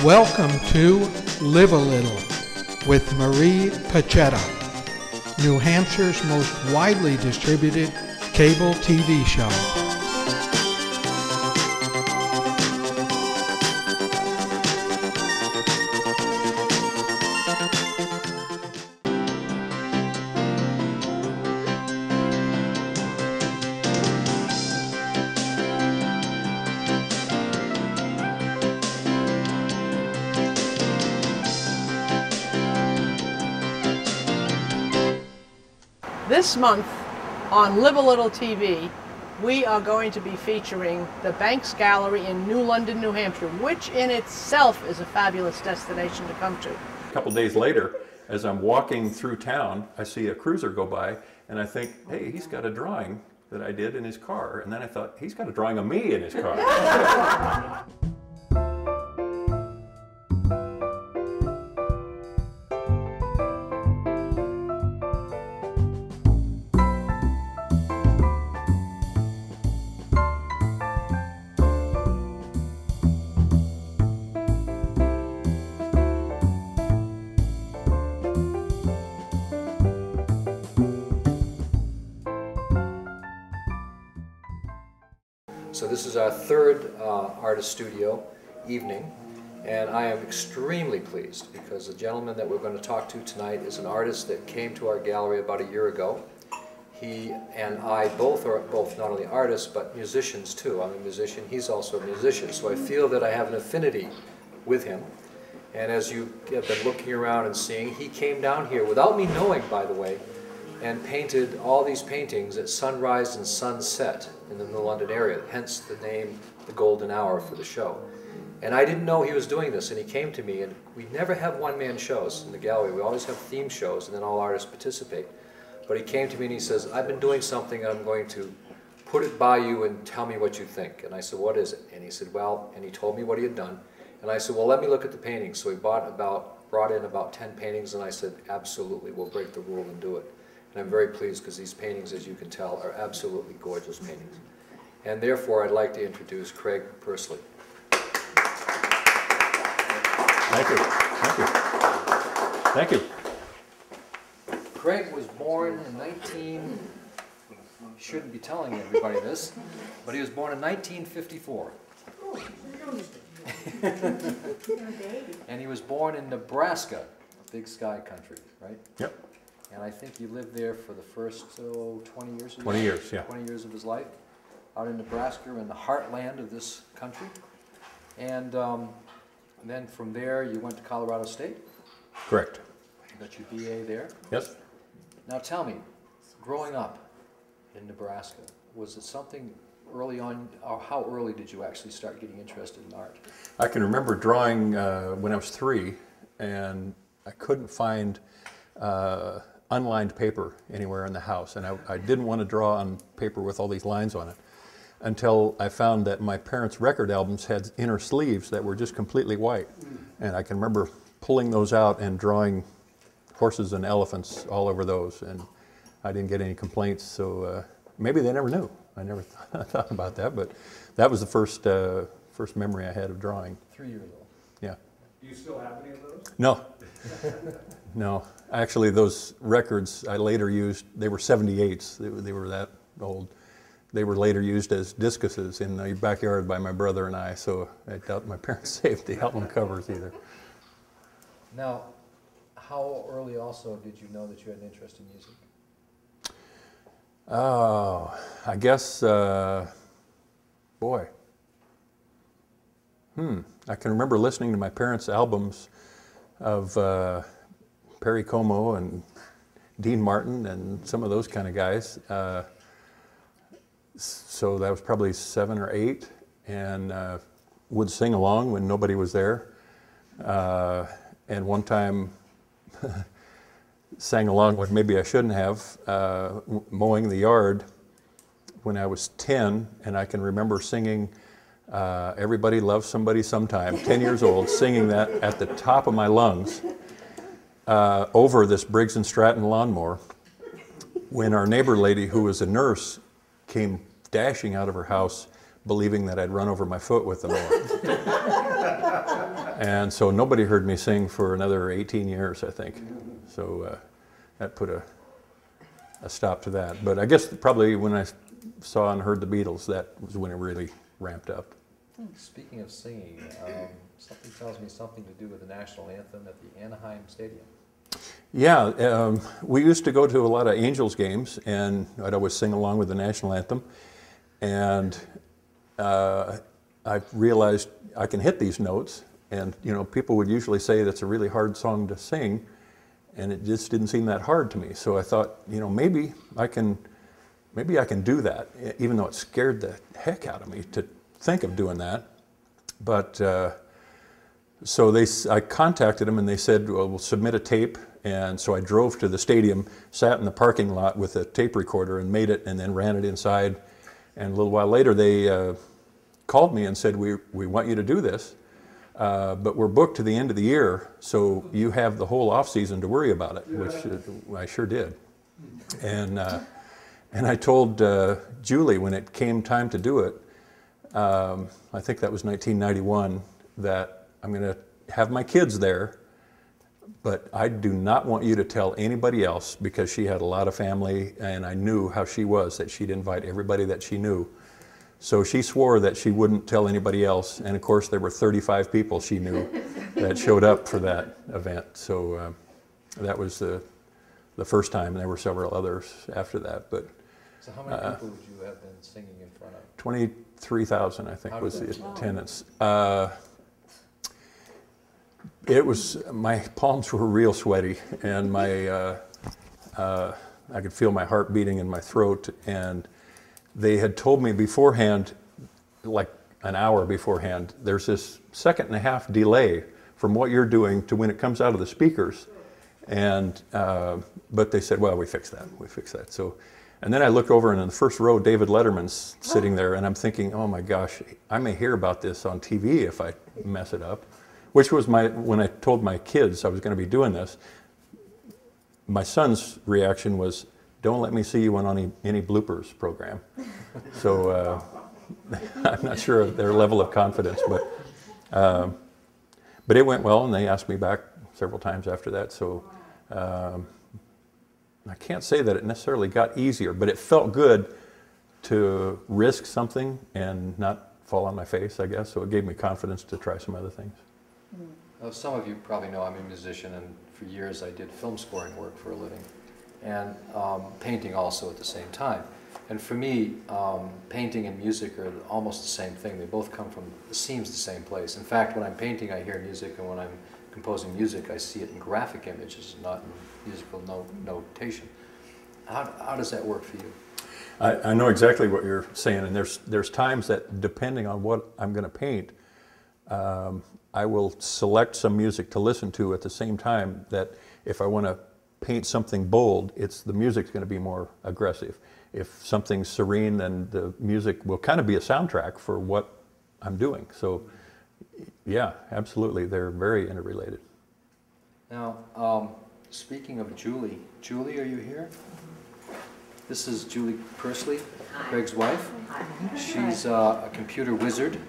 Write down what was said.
Welcome to Live a Little with Marie Pacetta, New Hampshire's most widely distributed cable TV show. This month on Live a Little TV, we are going to be featuring the Banks Gallery in New London, New Hampshire, which in itself is a fabulous destination to come to. A couple days later, as I'm walking through town, I see a cruiser go by, and I think, hey, he's got a drawing that I did in his car. And then I thought, he's got a drawing of me in his car. So this is our third artist studio evening, and I am extremely pleased because the gentleman that we're going to talk to tonight is an artist that came to our gallery about a year ago. He and I both are not only artists but musicians too. I'm a musician, he's also a musician, so I feel that I have an affinity with him. And as you have been looking around and seeing, he came down here without me knowing, by the way, and painted all these paintings at sunrise and sunset in the London area, hence the name The Golden Hour for the show. And I didn't know he was doing this, and he came to me, and we never have one-man shows in the gallery. We always have theme shows, and then all artists participate. But he came to me and he says, I've been doing something, and I'm going to put it by you and tell me what you think. And I said, what is it? And he said, well, and he told me what he had done. And I said, well, let me look at the paintings. So he brought in about 10 paintings, and I said, absolutely, we'll break the rule and do it. And I'm very pleased because these paintings, as you can tell, are absolutely gorgeous paintings. And therefore, I'd like to introduce Craig Pursley. Thank you. Thank you. Thank you. Craig was born in shouldn't be telling everybody this, but he was born in 1954. And he was born in Nebraska, Big Sky country, right? Yep. And I think he lived there for the first 20 years. 20 years, yeah. 20 years of his life, out in Nebraska, in the heartland of this country. And then from there, you went to Colorado State. Correct. You got your BA there. Yes. Now tell me, growing up in Nebraska, was it something early on, or how early did you actually start getting interested in art? I can remember drawing when I was 3, and I couldn't find unlined paper anywhere in the house, and I didn't want to draw on paper with all these lines on it until I found that my parents' record albums had inner sleeves that were just completely white. And I can remember pulling those out and drawing horses and elephants all over those, and I didn't get any complaints, so maybe they never knew. I never thought about that, but that was the first memory I had of drawing. 3 years old. Yeah. Do you still have any of those? No. No. Actually, those records I later used, they were 78s. They were that old. They were later used as discuses in the backyard by my brother and I, so I doubt my parents saved the album covers either. Now, how early also did you know that you had an interest in music? Oh, I guess, boy. I can remember listening to my parents' albums of Perry Como and Dean Martin and some of those kind of guys. So that was probably 7 or 8, and would sing along when nobody was there. And one time sang along when maybe I shouldn't have, mowing the yard when I was 10, and I can remember singing Everybody Loves Somebody Sometime, 10 years old, singing that at the top of my lungs over this Briggs & Stratton lawnmower when our neighbor lady, who was a nurse, came dashing out of her house believing that I'd run over my foot with the mower. And so nobody heard me sing for another 18 years, I think. So that put a stop to that. But I guess probably when I saw and heard the Beatles, that was when it really ramped up. Speaking of singing, something tells me something to do with the national anthem at the Anaheim Stadium. Yeah, we used to go to a lot of Angels games, and I'd always sing along with the national anthem. And I realized I can hit these notes, and you know, people would usually say that's a really hard song to sing, and it just didn't seem that hard to me. So I thought, you know, maybe I can do that, even though it scared the heck out of me to think of doing that. But so I contacted them, and they said, well, we'll submit a tape. And so I drove to the stadium, sat in the parking lot with a tape recorder and made it, and then ran it inside. And a little while later, they called me and said, we want you to do this, but we're booked to the end of the year, so you have the whole off season to worry about it, which I sure did. And I told Julie when it came time to do it, I think that was 1991, that I'm going to have my kids there, but I do not want you to tell anybody else, because she had a lot of family, and I knew how she was, that she'd invite everybody that she knew. So she swore that she wouldn't tell anybody else, and of course there were 35 people she knew that showed up for that event. So that was the first time, and there were several others after that. But so how many people would you have been singing in front of? 23,000, I think, was the attendance. It was, my palms were real sweaty, and my I could feel my heart beating in my throat, and they had told me beforehand, like an hour beforehand, there's this 1.5-second delay from what you're doing to when it comes out of the speakers. And but they said, well, we fixed that. So, and then I looked over, and in the first row, David Letterman's sitting there, and I'm thinking, oh my gosh, I may hear about this on TV if I mess it up. Which was when I told my kids I was going to be doing this, my son's reaction was, don't let me see you on any bloopers program. So I'm not sure of their level of confidence, but it went well, and they asked me back several times after that. So I can't say that it necessarily got easier, but it felt good to risk something and not fall on my face, I guess. So it gave me confidence to try some other things. Well, some of you probably know I'm a musician, and for years I did film scoring work for a living, and painting also at the same time. And for me, painting and music are almost the same thing. They both come from, it seems, the same place. In fact, when I'm painting, I hear music, and when I'm composing music, I see it in graphic images, not in musical notation. How does that work for you? I know exactly what you're saying, and there's times that, depending on what I'm going to paint, I will select some music to listen to at the same time. That if I want to paint something bold, the music's going to be more aggressive. If something's serene, then the music will kind of be a soundtrack for what I'm doing. So, yeah, absolutely, they're very interrelated. Now, speaking of Julie, are you here? This is Julie Pursley, Craig's wife. She's a computer wizard.